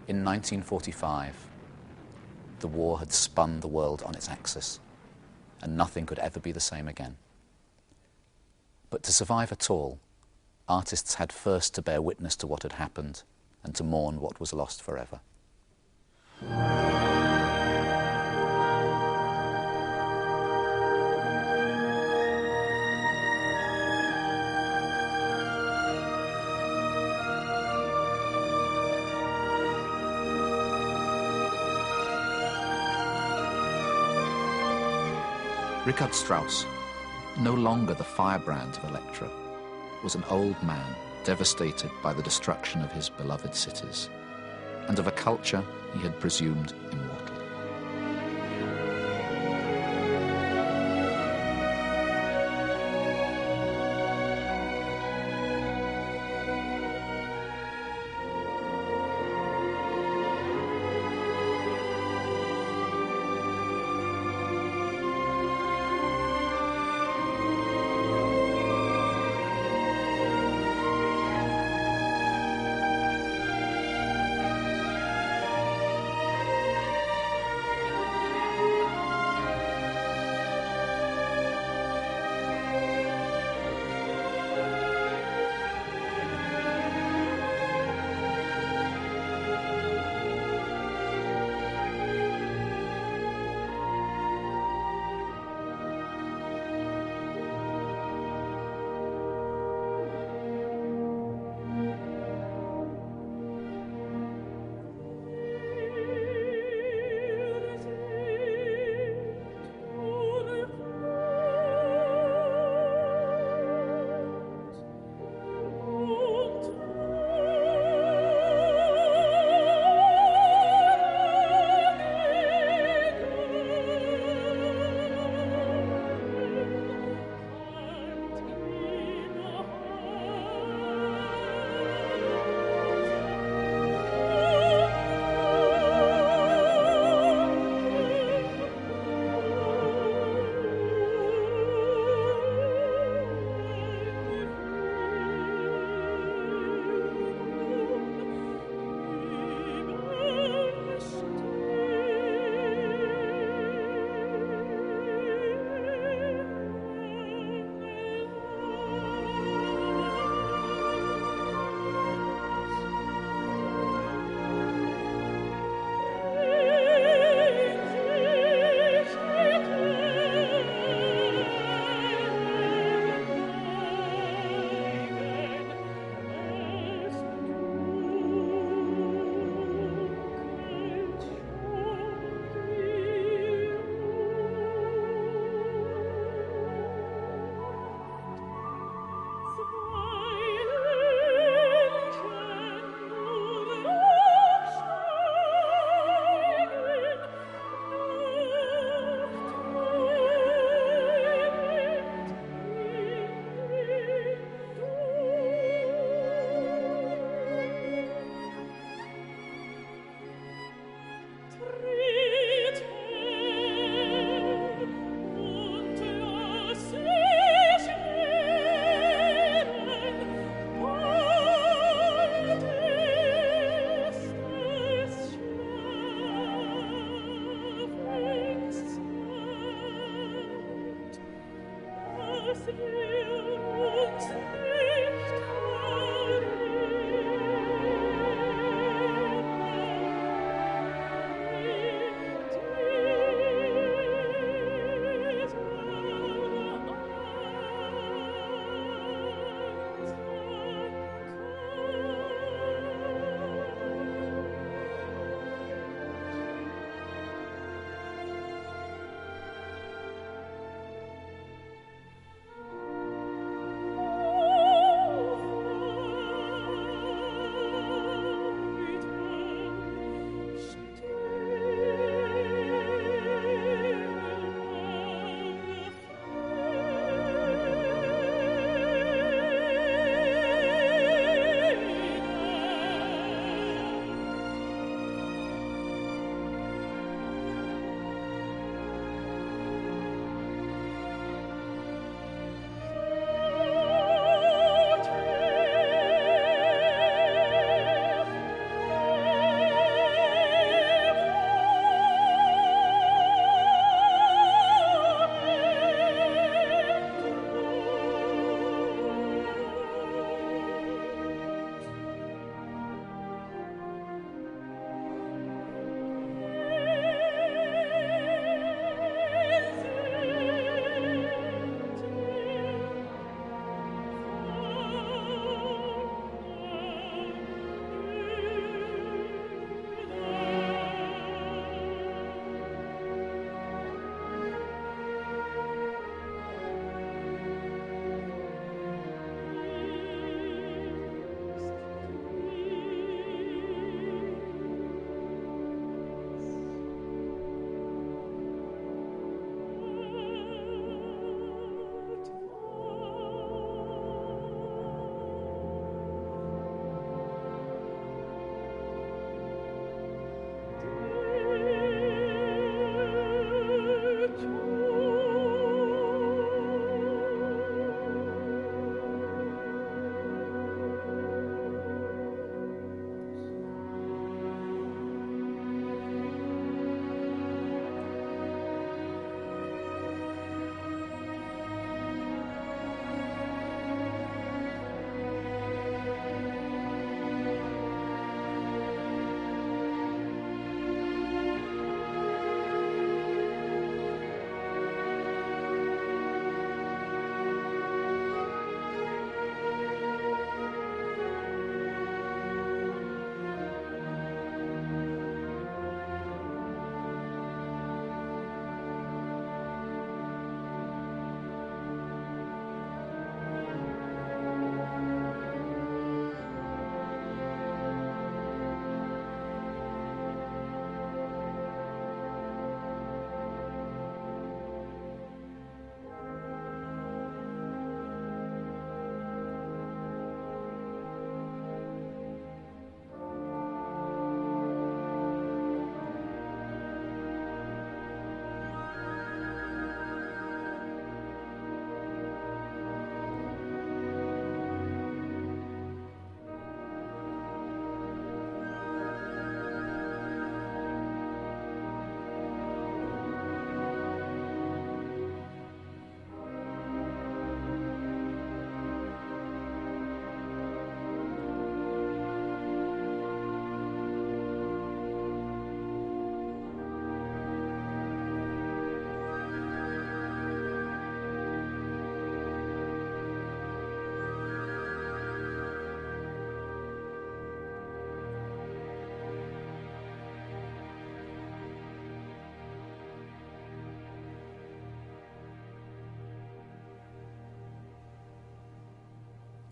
In 1945, the war had spun the world on its axis, and nothing could ever be the same again. But to survive at all, artists had first to bear witness to what had happened and to mourn what was lost forever. Richard Strauss, no longer the firebrand of Elektra, was an old man devastated by the destruction of his beloved cities and of a culture he had presumed immortal.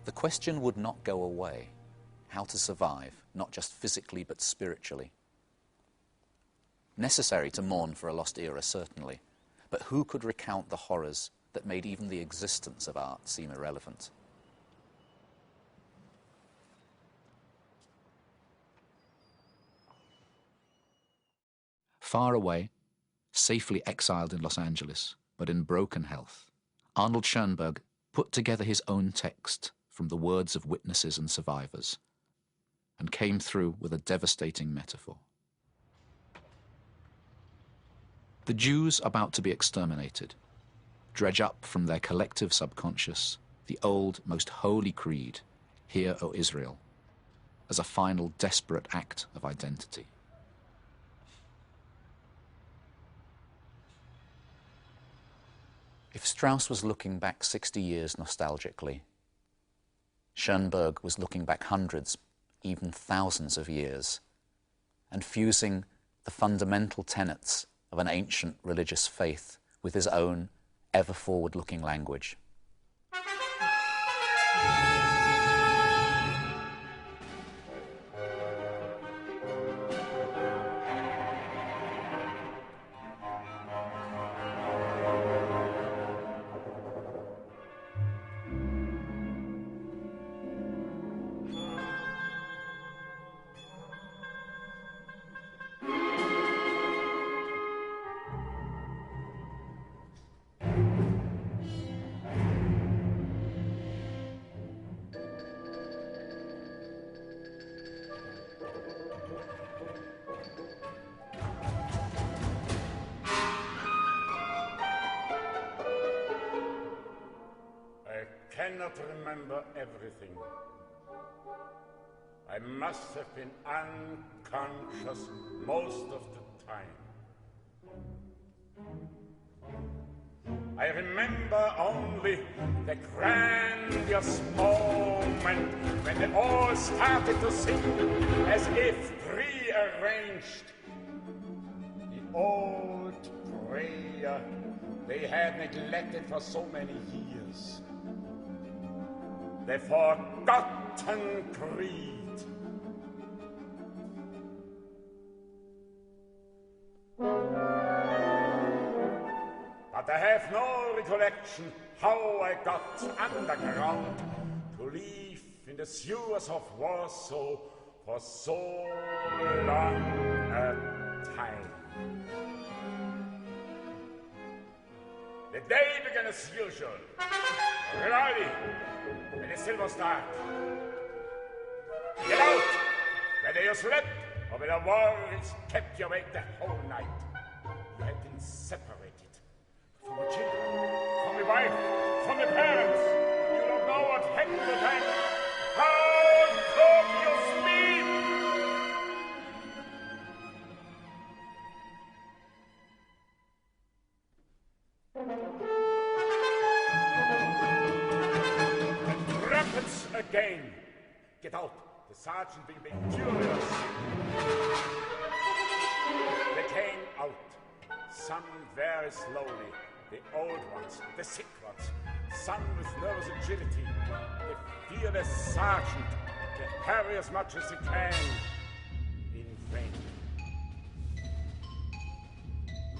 The question would not go away, how to survive, not just physically but spiritually. Necessary to mourn for a lost era, certainly, but who could recount the horrors that made even the existence of art seem irrelevant? Far away, safely exiled in Los Angeles, but in broken health, Arnold Schoenberg put together his own text from the words of witnesses and survivors, and came through with a devastating metaphor. The Jews about to be exterminated dredge up from their collective subconscious the old, most holy creed, "Hear, O Israel," as a final desperate act of identity. If Strauss was looking back 60 years nostalgically, Schoenberg was looking back hundreds, even thousands of years, and fusing the fundamental tenets of an ancient religious faith with his own ever-forward-looking language. I cannot remember everything. I must have been unconscious most of the time. I remember only the grandiose moment when they all started to sing as if pre-arranged. The old prayer they had neglected for so many years. The forgotten creed. But I have no recollection how I got underground to live in the sewers of Warsaw for so long a time. The day began as usual, rally, when the sun was dark. Get out, whether you slept or whether worries kept you awake the whole night. You had been separated from your children, from your wife, from your parents. You don't know what happened to them. How could you sleep? Trumpets again. Get out. The sergeant will be furious. They came out. Some very slowly. The old ones, the sick ones. Some with nervous agility. The fearless sergeant. They hurry as much as they can. In vain.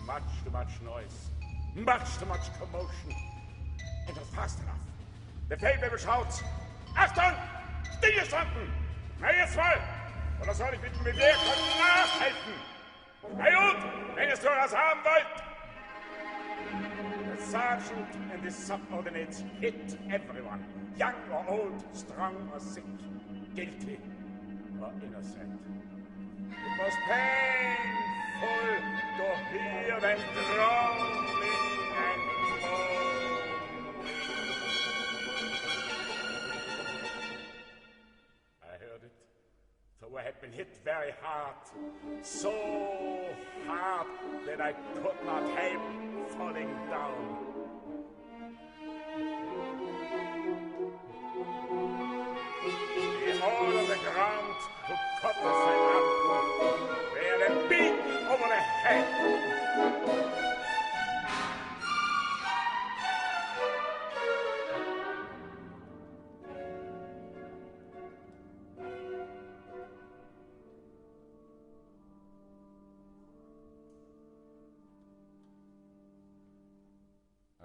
Much too much noise. Much too much commotion. And not fast enough. Der Feldwebel schaut. Achtung! Stillgestanden! Na jetzt mal! Oder soll ich bitten, mit wer kann nachhelfen? Na gut, wenn es so was haben wollt! The sergeant and his subordinates hit everyone, young or old, strong or sick, guilty or innocent. It was painful to hear them groaning and moaning. I heard it, though I had been hit very hard, so hard that I could not help falling down. The all on the ground who cut themselves up were then beaten over the head.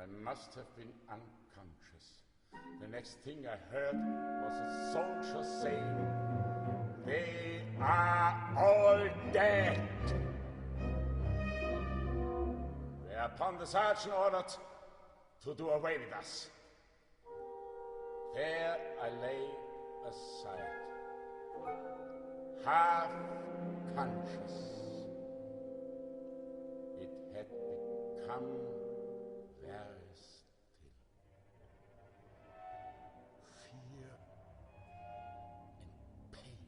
I must have been unconscious. The next thing I heard was a soldier saying, "They are all dead." Whereupon the sergeant ordered to do away with us. There I lay aside, half conscious. It had become very still. Fear and pain.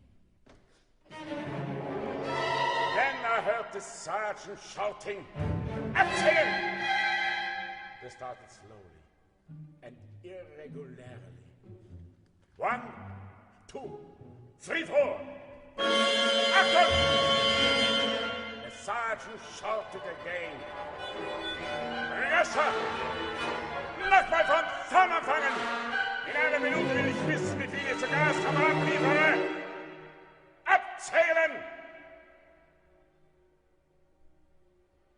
Then I heard the sergeant shouting, "Abzählen!" They started slowly and irregularly. 1, 2, 3, 4. Achtung! The sergeant shouted again. Rascher! Nochmal von vorn anfangen! In einer Minute will ich wissen, wie viele ich zur Gaskameraden liefere! Abzählen!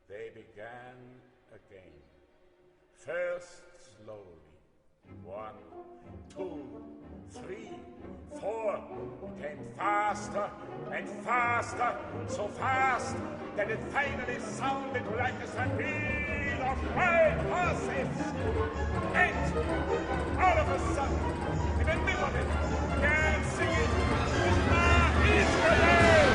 They began again. First slowly. 1, 2, 3, 4, came faster and faster, so fast that it finally sounded like a stampede of wild horses. And all of a sudden, in the middle of it, began singing, "Shema Israel!"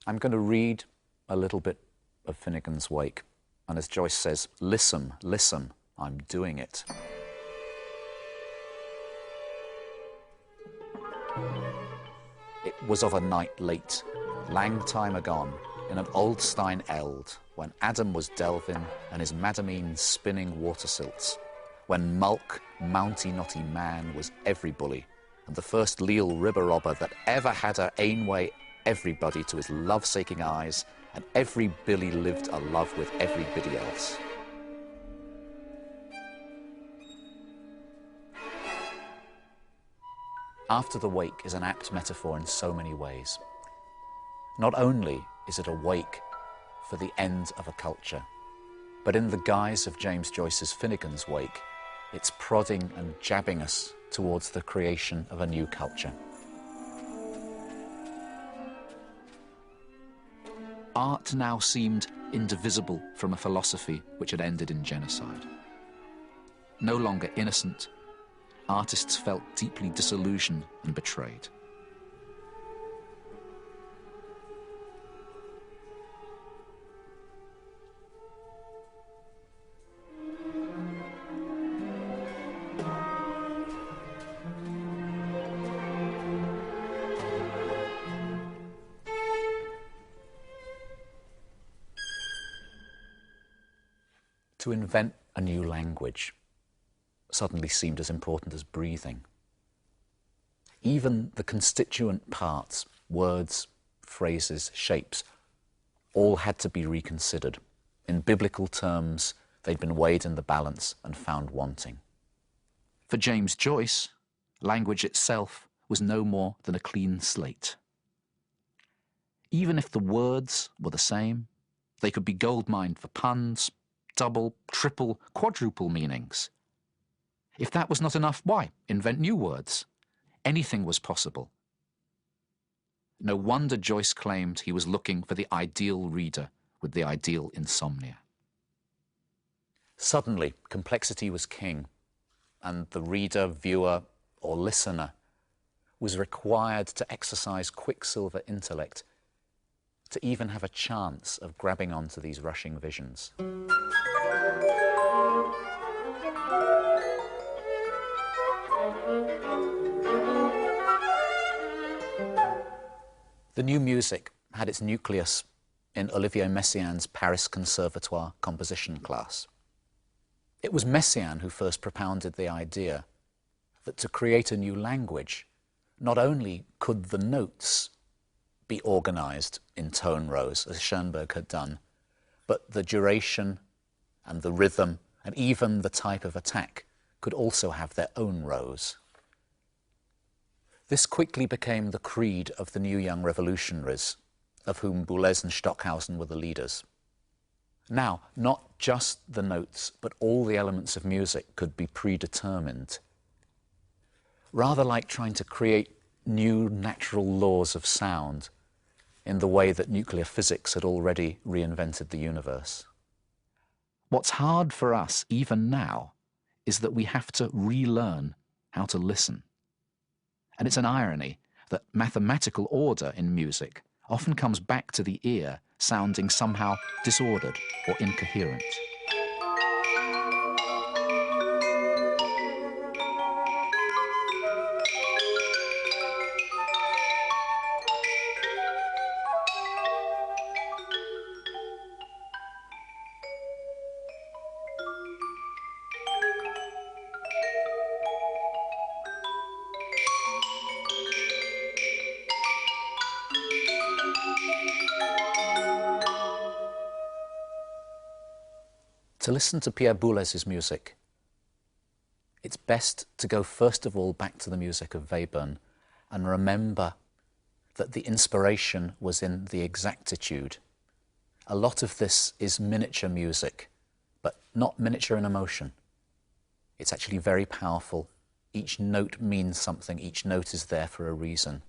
I'm going to read a little bit of Finnegan's Wake. And as Joyce says, listen, listen, I'm doing it. It was of a night late, lang time agone, in an old Stein eld, when Adam was delving and his madamine spinning water silts, when Mulk, mounty knotty man, was every bully, and the first leal ribber robber that ever had her ain way everybody to his love-saking eyes, and every billy lived a love with every biddy else. After the wake is an apt metaphor in so many ways. Not only is it a wake for the end of a culture, but in the guise of James Joyce's Finnegan's Wake, it's prodding and jabbing us towards the creation of a new culture. Art now seemed indivisible from a philosophy which had ended in genocide. No longer innocent, artists felt deeply disillusioned and betrayed. To invent a new language suddenly seemed as important as breathing. Even the constituent parts, words, phrases, shapes, all had to be reconsidered. In biblical terms, they'd been weighed in the balance and found wanting. For James Joyce, language itself was no more than a clean slate. Even if the words were the same, they could be gold-mined for puns, double, triple, quadruple meanings. If that was not enough, why invent new words? Anything was possible. No wonder Joyce claimed he was looking for the ideal reader with the ideal insomnia. Suddenly, complexity was king, and the reader, viewer, or listener was required to exercise quicksilver intellect to even have a chance of grabbing onto these rushing visions. The new music had its nucleus in Olivier Messiaen's Paris Conservatoire composition class. It was Messiaen who first propounded the idea that to create a new language, not only could the notes be organized in tone rows, as Schoenberg had done, but the duration and the rhythm and even the type of attack could also have their own rows. This quickly became the creed of the new young revolutionaries, of whom Boulez and Stockhausen were the leaders. Now, not just the notes, but all the elements of music could be predetermined. Rather like trying to create new natural laws of sound in the way that nuclear physics had already reinvented the universe. What's hard for us, even now, is that we have to relearn how to listen. And it's an irony that mathematical order in music often comes back to the ear sounding somehow disordered or incoherent. To listen to Pierre Boulez's music, it's best to go first of all back to the music of Webern and remember that the inspiration was in the exactitude. A lot of this is miniature music, but not miniature in emotion. It's actually very powerful. Each note means something. Each note is there for a reason.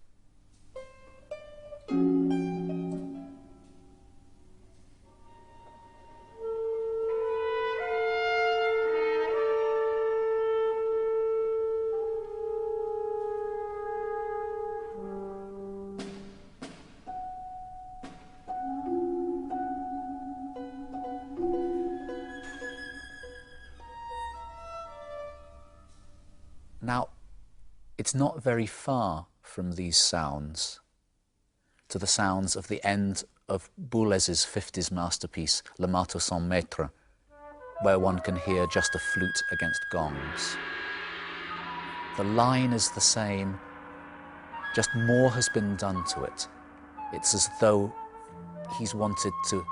Now, it's not very far from these sounds to the sounds of the end of Boulez's 50s masterpiece, Le Marteau sans Maître, where one can hear just a flute against gongs. The line is the same, just more has been done to it. It's as though he's wanted to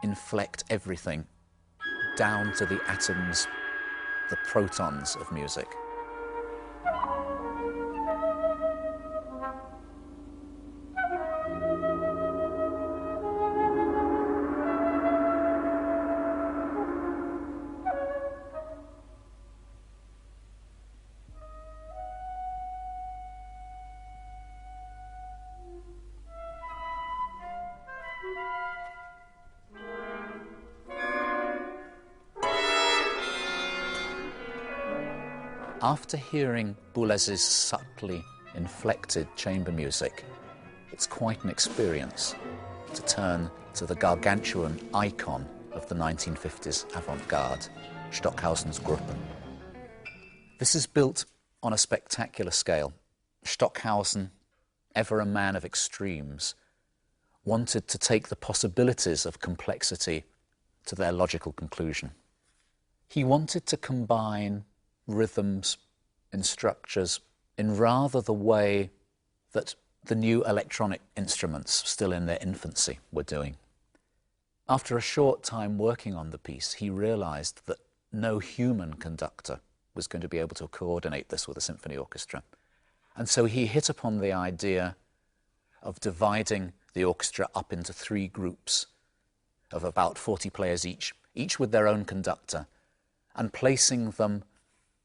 inflect everything down to the atoms, the protons of music. After hearing Boulez's subtly inflected chamber music, it's quite an experience to turn to the gargantuan icon of the 1950s avant-garde, Stockhausen's Gruppen. This is built on a spectacular scale. Stockhausen, ever a man of extremes, wanted to take the possibilities of complexity to their logical conclusion. He wanted to combine rhythms and structures in rather the way that the new electronic instruments, still in their infancy, were doing. After a short time working on the piece, he realized that no human conductor was going to be able to coordinate this with a symphony orchestra. And so he hit upon the idea of dividing the orchestra up into 3 groups of about 40 players each with their own conductor, and placing them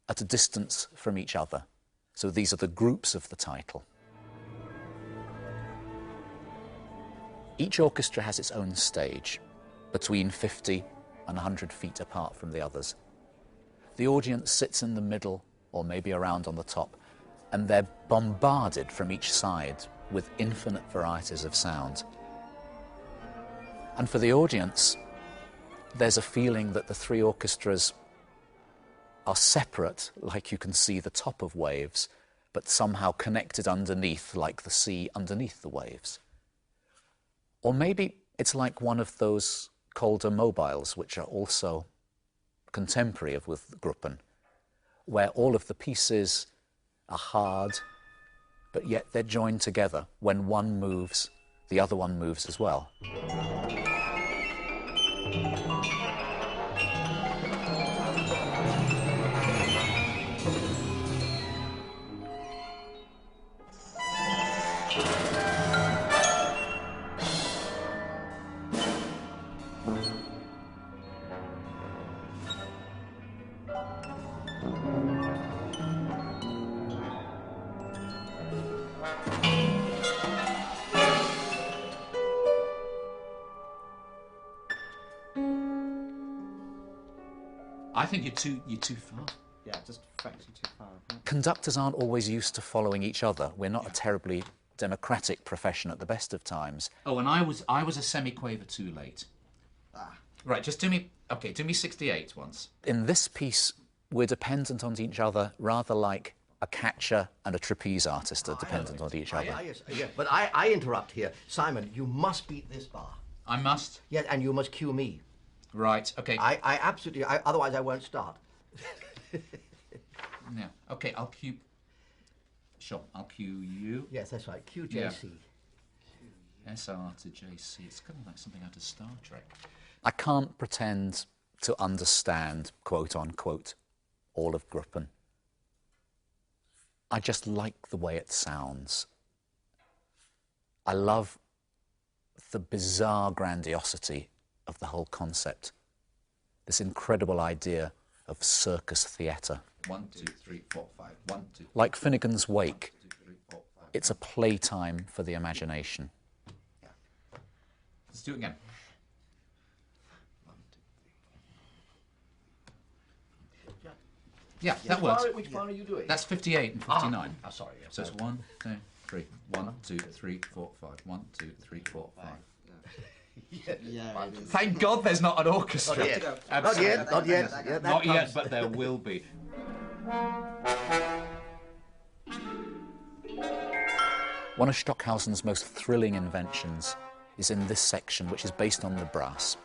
at a distance from each other. So these are the groups of the title. Each orchestra has its own stage, between 50 and 100 feet apart from the others. The audience sits in the middle, or maybe around on the top, and they're bombarded from each side with infinite varieties of sound. And for the audience, there's a feeling that the 3 orchestras are separate, like you can see the top of waves, but somehow connected underneath, like the sea underneath the waves. Or maybe it's like one of those Calder mobiles, which are also contemporary with Gruppen, where all of the pieces are hard, but yet they're joined together. When one moves, the other one moves as well. I think you're too far. Yeah, just frankly too far. Conductors aren't always used to following each other. We're not a terribly democratic profession at the best of times. Oh, and I was a semiquaver too late. Right, just do me 68 once. In this piece, we're dependent on each other, rather like a catcher and a trapeze artist are dependent on each other. Yes, but I interrupt here. Simon, you must beat this bar. I must? Yes, and you must cue me. Right, okay. I absolutely, otherwise I won't start. Yeah, okay, I'll cue... Sure, I'll cue you. Yes, that's right, QJC. Yeah. SR to JC. It's kind of like something out of Star Trek. I can't pretend to understand, quote unquote, all of Gruppen. I just like the way it sounds. I love the bizarre grandiosity of the whole concept. This incredible idea of circus theatre. 1, 2, 3, 4, 5. 1, 2. Like Finnegan's Wake, 1, 2, 3, 4, 5. it's a playtime for the imagination. Yeah. Let's do it again. 1, 2, 3. Yeah, that works. Which part are you doing? That's 58 and 59. Sorry. Yeah, So it's 1, 2, 3. 1, 2, 3, 4, 5. 1, 2, 3, 4, 5. Yeah. Thank God there's not an orchestra. Not yet. Not yet. Yeah, Not yet, but there will be. One of Stockhausen's most thrilling inventions is in this section, which is based on the brass.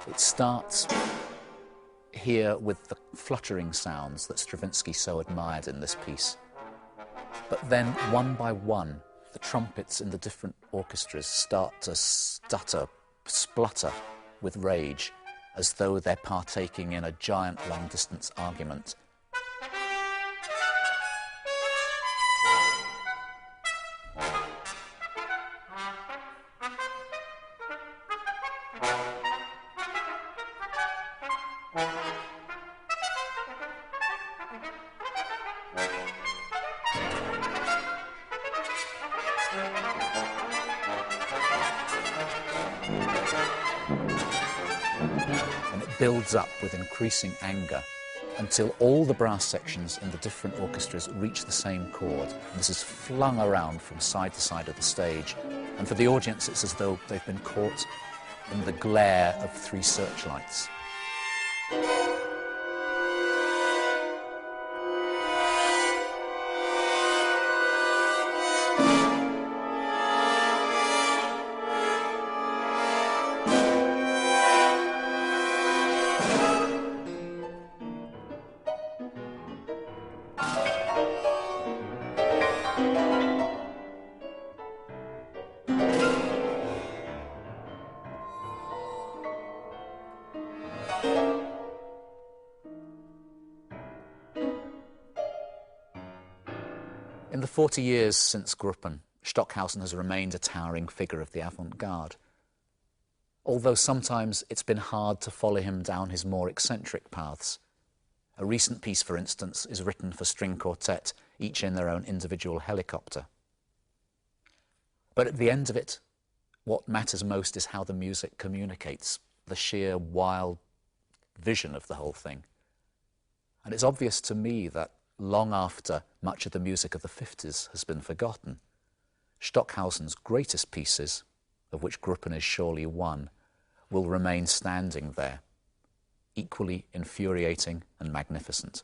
It starts here with the fluttering sounds that Stravinsky so admired in this piece. But then, one by one, the trumpets in the different orchestras start to stutter, splutter with rage, as though they're partaking in a giant long-distance argument. And it builds up with increasing anger until all the brass sections in the different orchestras reach the same chord. And this is flung around from side to side of the stage. And for the audience, it's as though they've been caught in the glare of 3 searchlights. In the 40 years since Gruppen, Stockhausen has remained a towering figure of the avant-garde. Although sometimes it's been hard to follow him down his more eccentric paths. A recent piece, for instance, is written for string quartet, each in their own individual helicopter. But at the end of it, what matters most is how the music communicates, the sheer wild vision of the whole thing. And it's obvious to me that long after much of the music of the 50s has been forgotten, Stockhausen's greatest pieces, of which Gruppen is surely one, will remain standing there, equally infuriating and magnificent.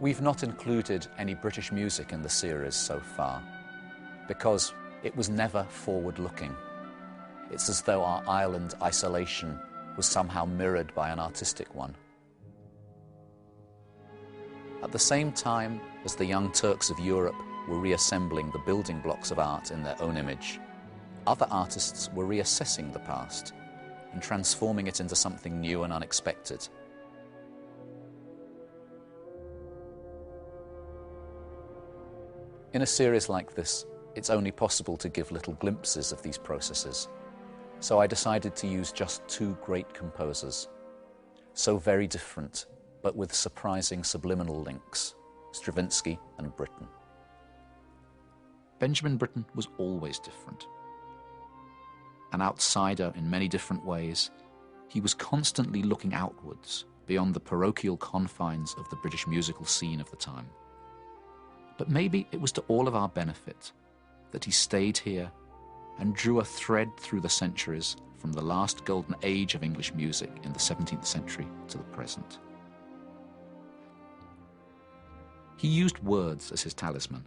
We've not included any British music in the series so far, because it was never forward-looking. It's as though our island isolation was somehow mirrored by an artistic one. At the same time as the young Turks of Europe were reassembling the building blocks of art in their own image, other artists were reassessing the past and transforming it into something new and unexpected. In a series like this, it's only possible to give little glimpses of these processes, so I decided to use just two great composers, so very different, but with surprising subliminal links, Stravinsky and Britten. Benjamin Britten was always different. An outsider in many different ways, he was constantly looking outwards beyond the parochial confines of the British musical scene of the time. But maybe it was to all of our benefit that he stayed here and drew a thread through the centuries from the last golden age of English music in the 17th century to the present. He used words as his talisman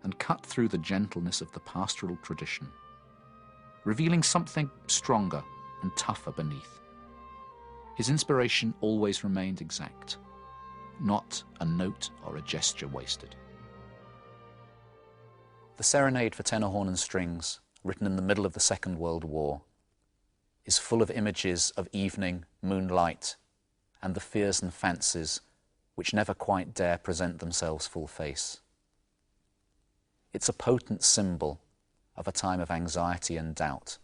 and cut through the gentleness of the pastoral tradition, revealing something stronger and tougher beneath. His inspiration always remained exact, not a note or a gesture wasted. The Serenade for Tenor Horn and Strings, written in the middle of the Second World War, is full of images of evening, moonlight, and the fears and fancies which never quite dare present themselves full face. It's a potent symbol of a time of anxiety and doubt.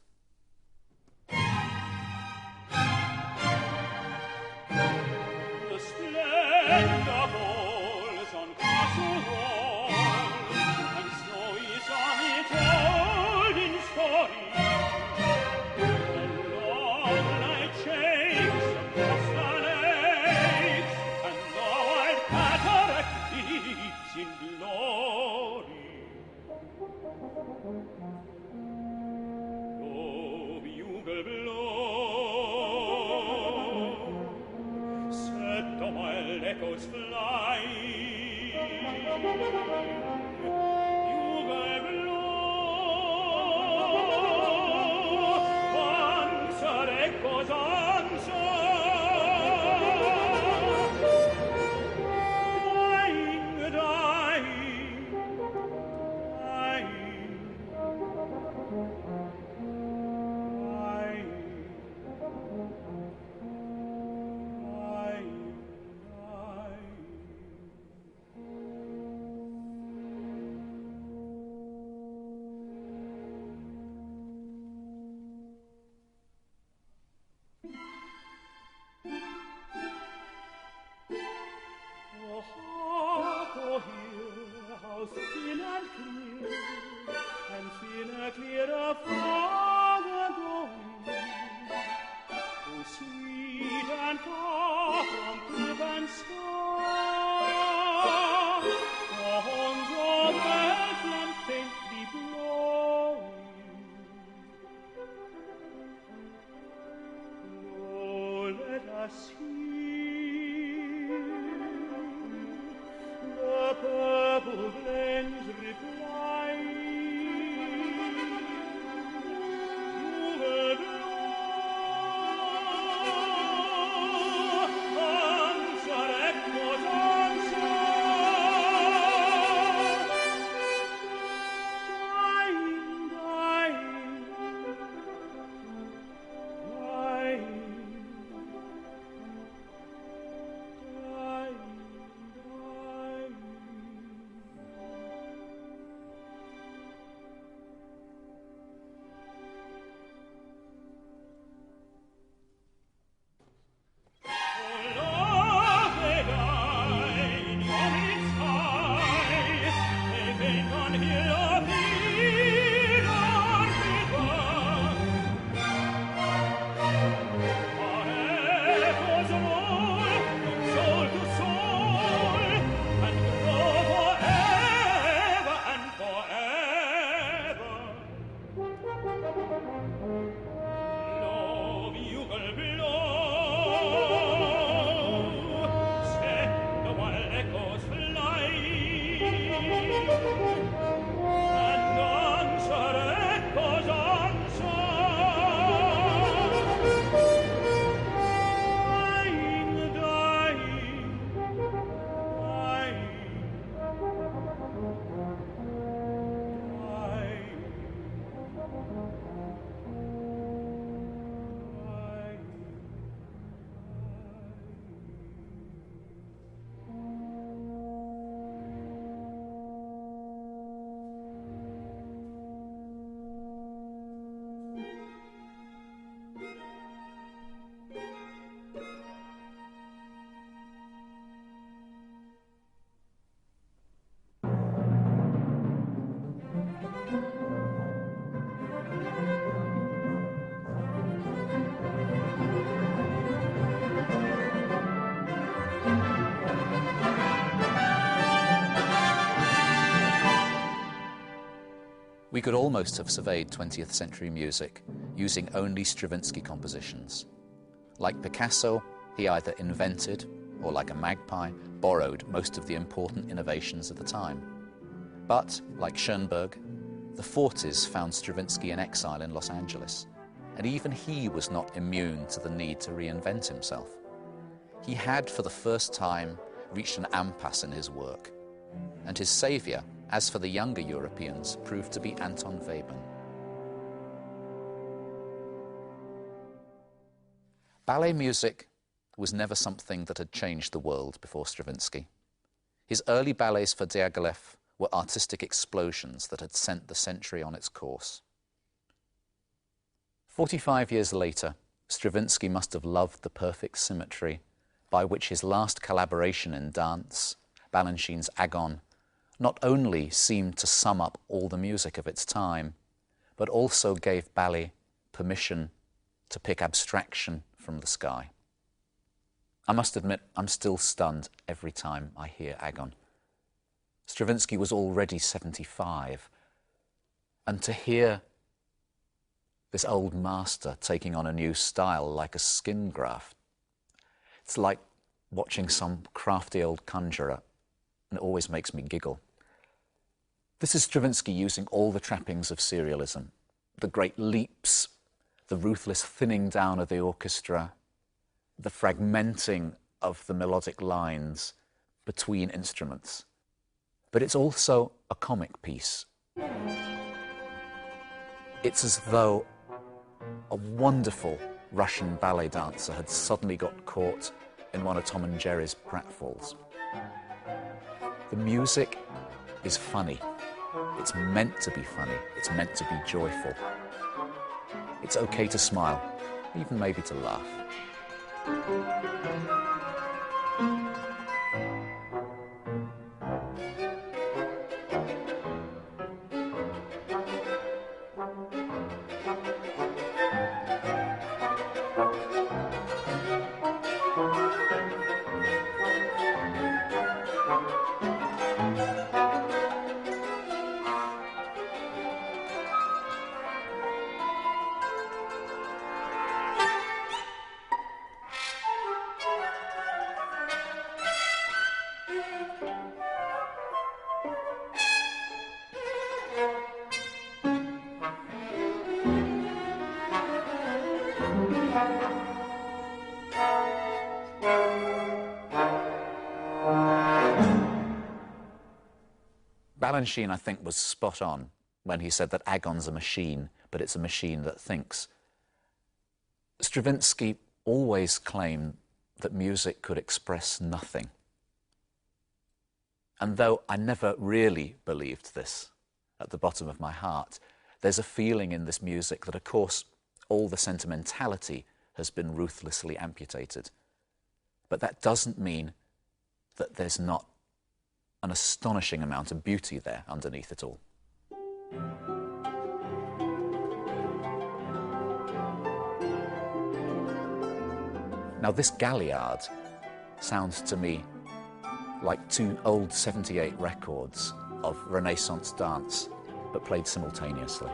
We could almost have surveyed 20th century music using only Stravinsky compositions. Like Picasso, he either invented, or like a magpie, borrowed most of the important innovations of the time. But, like Schoenberg, the 40s found Stravinsky in exile in Los Angeles, and even he was not immune to the need to reinvent himself. He had, for the first time, reached an impasse in his work, and his saviour, as for the younger Europeans, proved to be Anton Webern. Ballet music was never something that had changed the world before Stravinsky. His early ballets for Diaghilev were artistic explosions that had sent the century on its course. 45 years later, Stravinsky must have loved the perfect symmetry by which his last collaboration in dance, Balanchine's Agon, not only seemed to sum up all the music of its time, but also gave ballet permission to pick abstraction from the sky. I must admit, I'm still stunned every time I hear Agon. Stravinsky was already 75, and to hear this old master taking on a new style like a skin graft, it's like watching some crafty old conjurer, and it always makes me giggle. This is Stravinsky using all the trappings of serialism, the great leaps, the ruthless thinning down of the orchestra, the fragmenting of the melodic lines between instruments. But it's also a comic piece. It's as though a wonderful Russian ballet dancer had suddenly got caught in one of Tom and Jerry's pratfalls. The music is funny. It's meant to be funny. It's meant to be joyful. It's okay to smile, even maybe to laugh. Balanchine, I think, was spot on when he said that Agon's a machine, but it's a machine that thinks. Stravinsky always claimed that music could express nothing. And though I never really believed this at the bottom of my heart, there's a feeling in this music that, of course, all the sentimentality has been ruthlessly amputated. But that doesn't mean that there's not an astonishing amount of beauty there underneath it all. Now, this Galliard sounds to me like two old 78 records of Renaissance dance, but played simultaneously.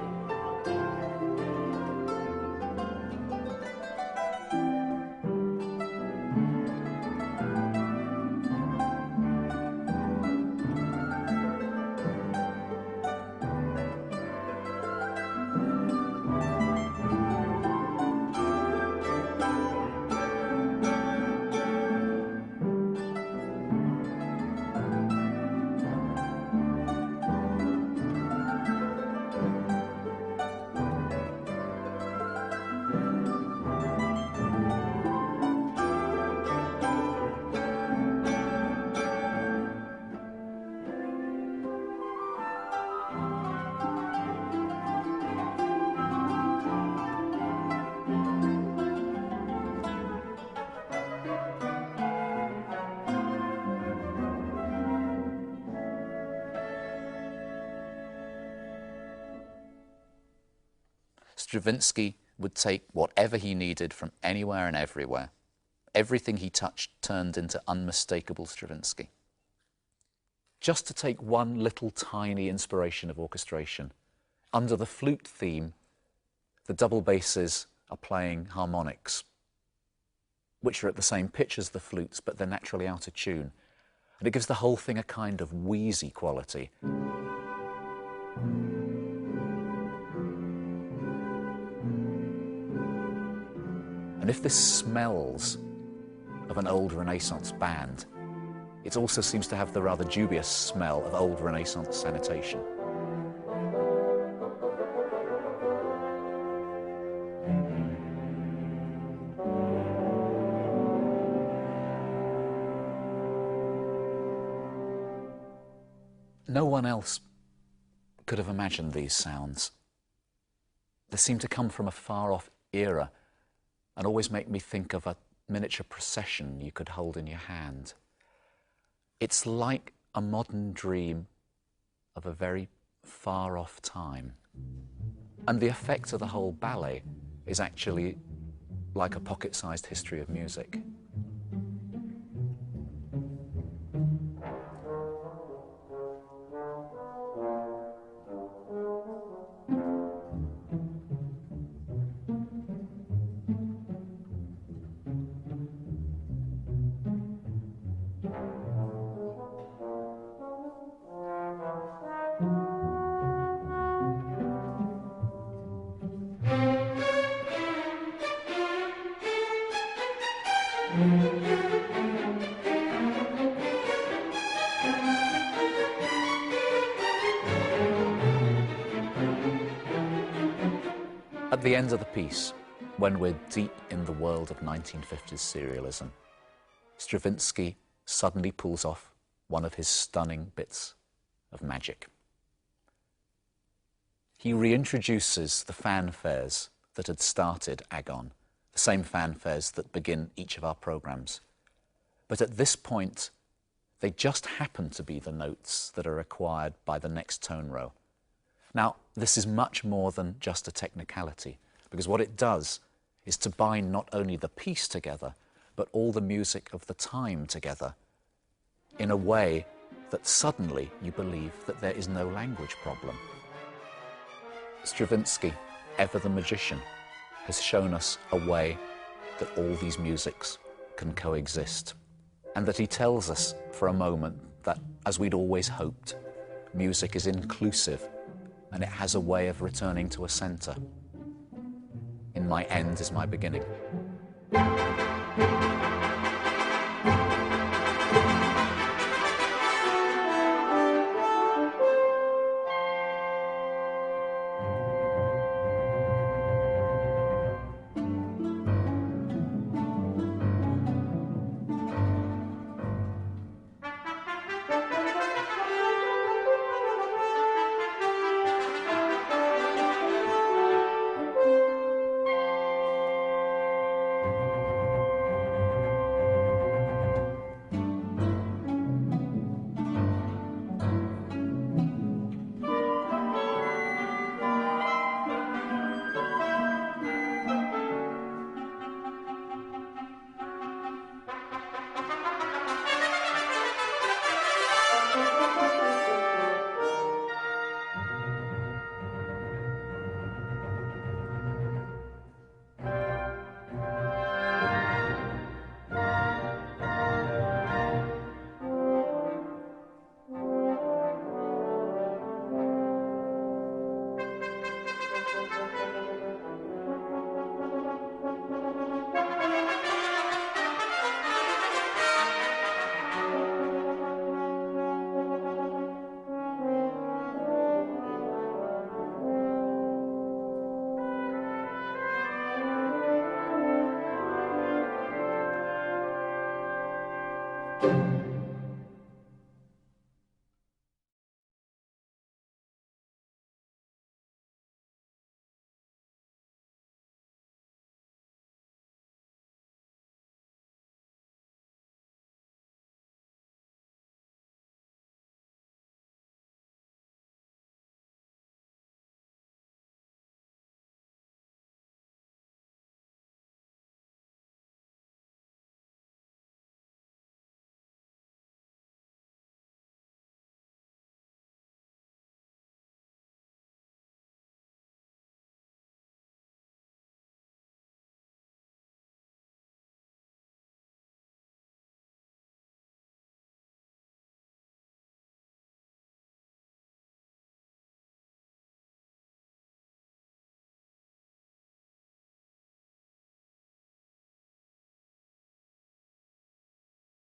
Stravinsky would take whatever he needed from anywhere and everywhere. Everything he touched turned into unmistakable Stravinsky. Just to take one little tiny inspiration of orchestration, under the flute theme, the double basses are playing harmonics, which are at the same pitch as the flutes, but they're naturally out of tune. And it gives the whole thing a kind of wheezy quality. And if this smells of an old Renaissance band, it also seems to have the rather dubious smell of old Renaissance sanitation. No one else could have imagined these sounds. They seem to come from a far-off era and always make me think of a miniature procession you could hold in your hand. It's like a modern dream of a very far-off time. And the effect of the whole ballet is actually like a pocket-sized history of music. At the end of the piece, when we're deep in the world of 1950s serialism, Stravinsky suddenly pulls off one of his stunning bits of magic. He reintroduces the fanfares that had started Agon, the same fanfares that begin each of our programs. But at this point, they just happen to be the notes that are required by the next tone row. Now, this is much more than just a technicality, because what it does is to bind not only the piece together, but all the music of the time together in a way that suddenly you believe that there is no language problem. Stravinsky, ever the magician, has shown us a way that all these musics can coexist, and that he tells us for a moment that, as we'd always hoped, music is inclusive and it has a way of returning to a center. In my end is my beginning.